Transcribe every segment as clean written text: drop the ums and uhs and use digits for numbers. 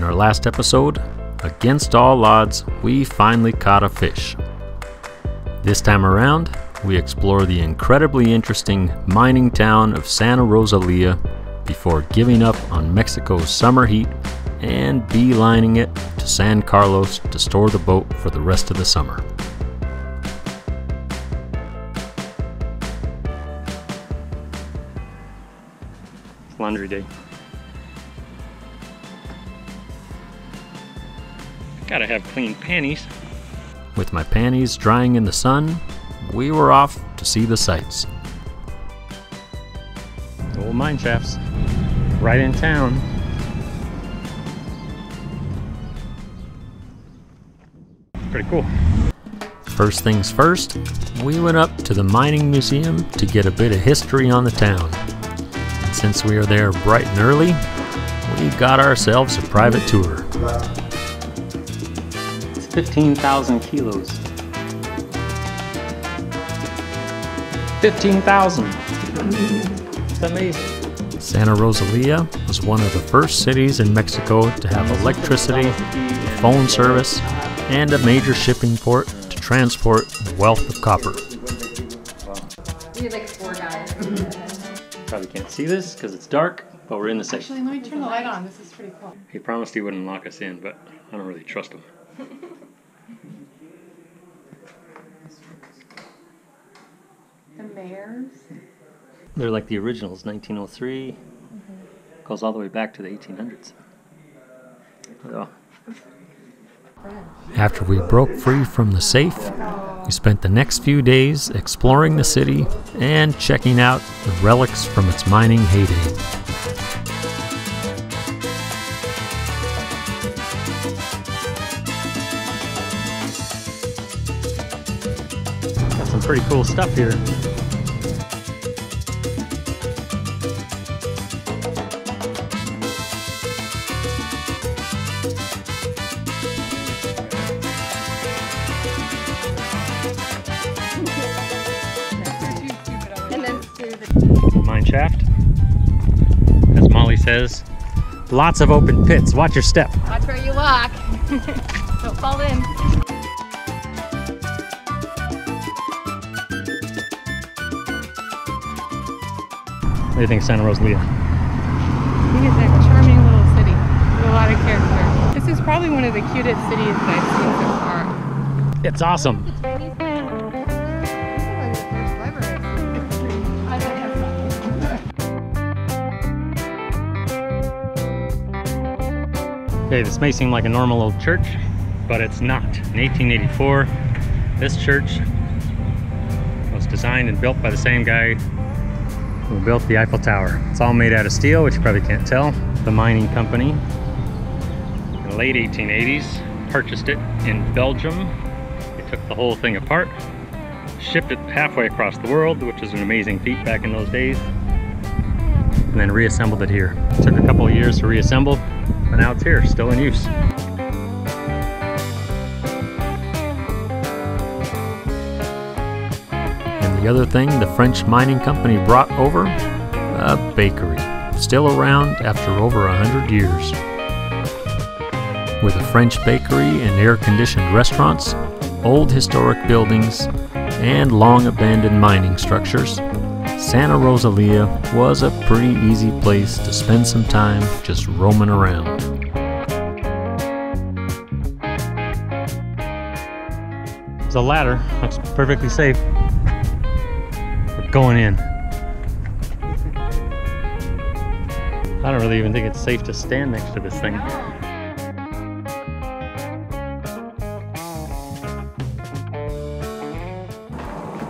In our last episode, against all odds, we finally caught a fish. This time around, we explore the incredibly interesting mining town of Santa Rosalia before giving up on Mexico's summer heat and beelining it to San Carlos to store the boat for the rest of the summer. It's laundry day. Gotta have clean panties. With my panties drying in the sun, we were off to see the sights. Old mine shafts, right in town. Pretty cool. First things first, we went up to the mining museum to get a bit of history on the town. And since we are there bright and early, we got ourselves a private tour. 15,000 kilos. 15,000. It's amazing. Santa Rosalia was one of the first cities in Mexico to have electricity, phone service, and a major shipping port to transport the wealth of copper. We had like 4 guys. Probably can't see this because it's dark, but we're in the safe. Actually, let me turn the light on. This is pretty cool. He promised he wouldn't lock us in, but I don't really trust him. The mayors. They're like the originals, 1903. Goes all the way back to the 1800s. So, After we broke free from the safe, we spent the next few days exploring the city and checking out the relics from its mining heyday. got some pretty cool stuff here. And then through the Mine shaft. As Molly says, lots of open pits. Watch your step. watch where you walk. Don't fall in. What do you think of Santa Rosalia? I think it's a charming little city with a lot of character. This is probably one of the cutest cities that I've seen so far. It's awesome. Okay, this may seem like a normal old church, but it's not. In 1884, this church was designed and built by the same guy who built the Eiffel Tower. It's all made out of steel, which you probably can't tell. The mining company in the late 1880s purchased it in Belgium. They took the whole thing apart, shipped it halfway across the world, which was an amazing feat back in those days, and then reassembled it here. It took a couple of years to reassemble, but now it's here, still in use. And the other thing the French mining company brought over, a bakery, still around after over 100 years. With a French bakery and air-conditioned restaurants, old historic buildings, and long abandoned mining structures, Santa Rosalia was a pretty easy place to spend some time just roaming around. There's a ladder, looks perfectly safe. We're going in. I don't really even think it's safe to stand next to this thing.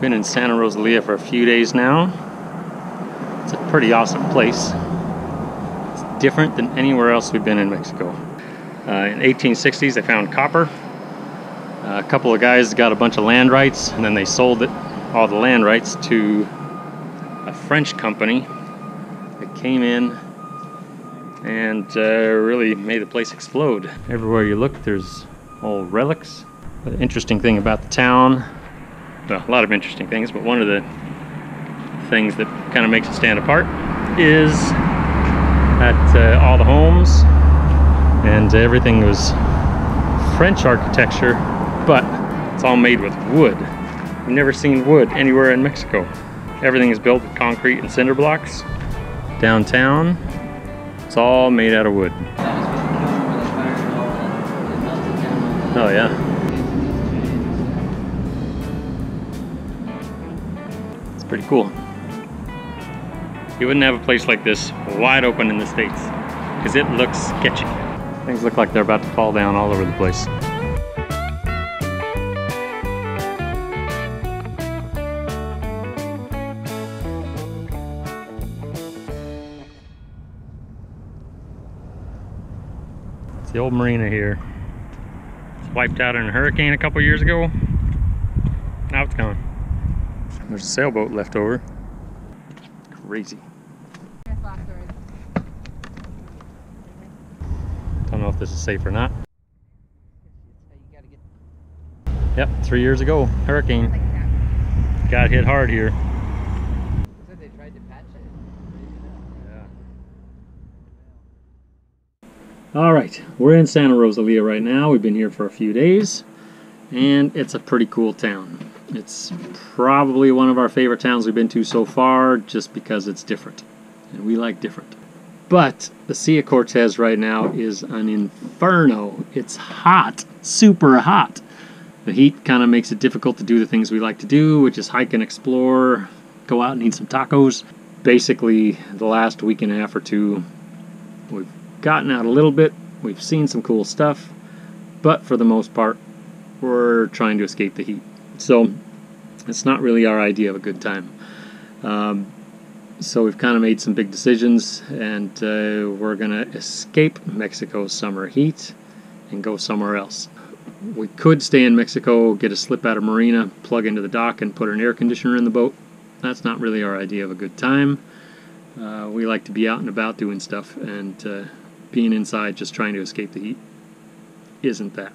Been in Santa Rosalia for a few days now. It's a pretty awesome place. It's different than anywhere else we've been in Mexico. In 1860s, they found copper. A couple of guys got a bunch of land rights, and then they sold all the land rights to a French company that came in and really made the place explode. Everywhere you look, there's old relics. But the interesting thing about the town, well, a lot of interesting things, but one of the things that kind of makes it stand apart is that all the homes and everything was French architecture, but it's all made with wood. I've never seen wood anywhere in Mexico. Everything is built with concrete and cinder blocks. Downtown, it's all made out of wood. Oh yeah. It's pretty cool. You wouldn't have a place like this wide open in the States because it looks sketchy. Things look like they're about to fall down all over the place. It's the old marina here. It's wiped out in a hurricane a couple years ago. Now it's gone. There's a sailboat left over. Crazy. Don't know if this is safe or not. Yep, 3 years ago, hurricane. Got hit hard here. They tried to patch it. Yeah. All right, we're in Santa Rosalia right now. We've been here for a few days, and it's a pretty cool town. It's probably one of our favorite towns we've been to so far, just because it's different, and we like different. But the Sea of Cortez right now is an inferno. It's hot, super hot. The heat kind of makes it difficult to do the things we like to do, which is hike and explore, go out and eat some tacos. Basically, the last week and a half or two, we've gotten out a little bit. We've seen some cool stuff, but for the most part, we're trying to escape the heat. So it's not really our idea of a good time. So we've kind of made some big decisions, and we're gonna escape Mexico's summer heat and go somewhere else. We could stay in Mexico, get a slip out of marina, plug into the dock, and put an air conditioner in the boat. That's not really our idea of a good time. We like to be out and about doing stuff, and being inside just trying to escape the heat isn't that.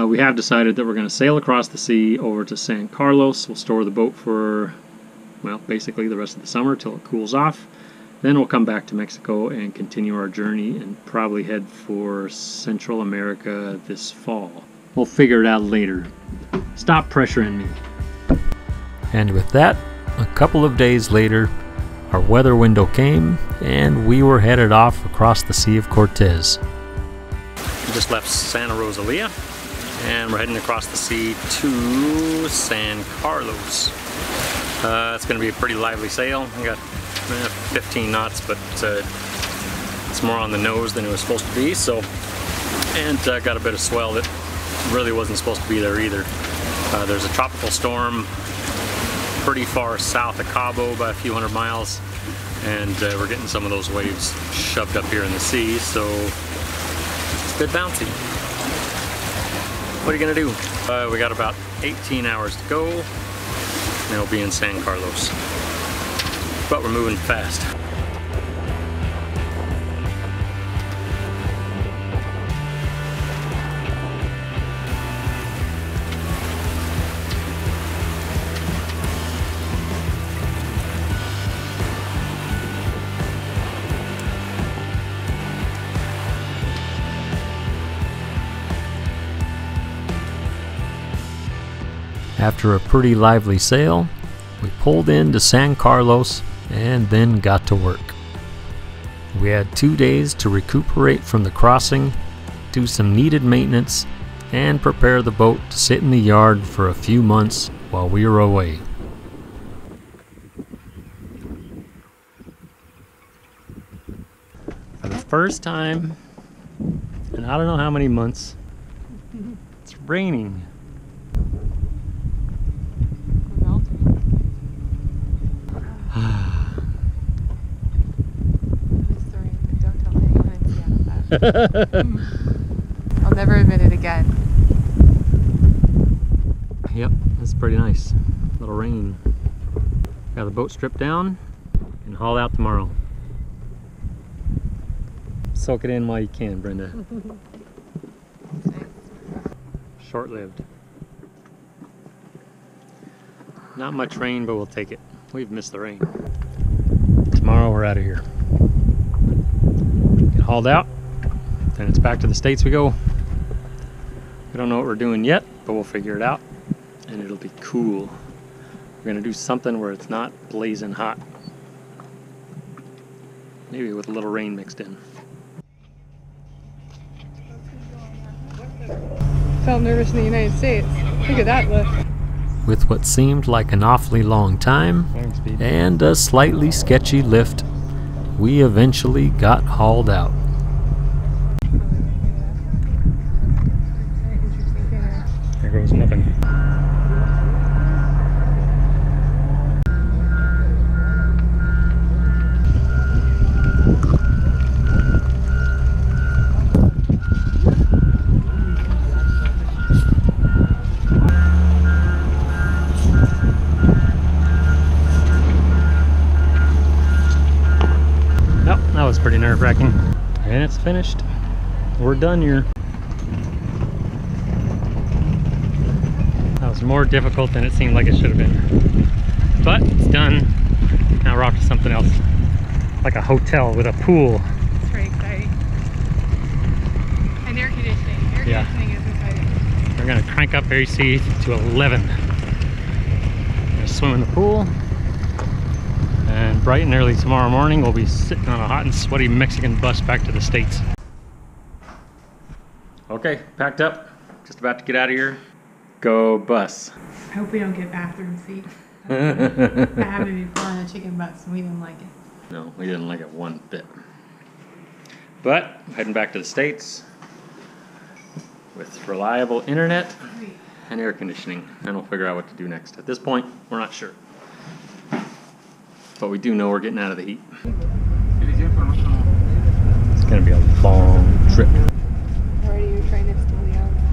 We have decided that we're going to sail across the sea over to San Carlos. We'll store the boat for, well, basically the rest of the summer till it cools off. Then we'll come back to Mexico and continue our journey and probably head for Central America this fall. We'll figure it out later. Stop pressuring me. And with that, a couple of days later, our weather window came and we were headed off across the Sea of Cortez. We just left Santa Rosalia and we're heading across the sea to San Carlos. It's going to be a pretty lively sail. I got 15 knots, but it's more on the nose than it was supposed to be. So, and got a bit of swell that really wasn't supposed to be there either. There's a tropical storm pretty far south of Cabo by a few hundred miles, and we're getting some of those waves shoved up here in the sea, so it's a bit bouncy. What are you gonna do? We got about 18 hours to go, and we'll be in San Carlos. But we're moving fast. After a pretty lively sail, we pulled into San Carlos and then got to work. We had 2 days to recuperate from the crossing, do some needed maintenance, and prepare the boat to sit in the yard for a few months while we were away. For the first time in I don't know how many months, it's raining. I'll never admit it again. Yep, that's pretty nice. Little rain. Got the boat stripped down and hauled out tomorrow. Soak it in while you can, Brenda. Short-lived. Not much rain, but we'll take it. We've missed the rain. Tomorrow we're out of here. Get hauled out, Then it's back to the States we go. We don't know what we're doing yet, but we'll figure it out. And it'll be cool. We're gonna do something where it's not blazing hot. Maybe with a little rain mixed in. Felt nervous in the United States. Look at that lift. With what seemed like an awfully long time and a slightly sketchy lift, we eventually got hauled out. There goes nothing. That was pretty nerve-wracking. And it's finished. We're done here. That was more difficult than it seemed like it should have been. But it's done. Now we're off to something else. Like a hotel with a pool. It's pretty exciting. And air conditioning. Air conditioning is exciting. We're gonna crank up AC to 11. We're gonna swim in the pool. And bright and early tomorrow morning, we'll be sitting on a hot and sweaty Mexican bus back to the States. Okay, packed up. Just about to get out of here. Go bus. I hope we don't get bathroom seats. I had it before on a chicken bus and we didn't like it. No, we didn't like it one bit. But heading back to the States with reliable internet and air conditioning, and we'll figure out what to do next. At this point, we're not sure. But we do know we're getting out of the heat. It's gonna be a long trip. Already your train is still young.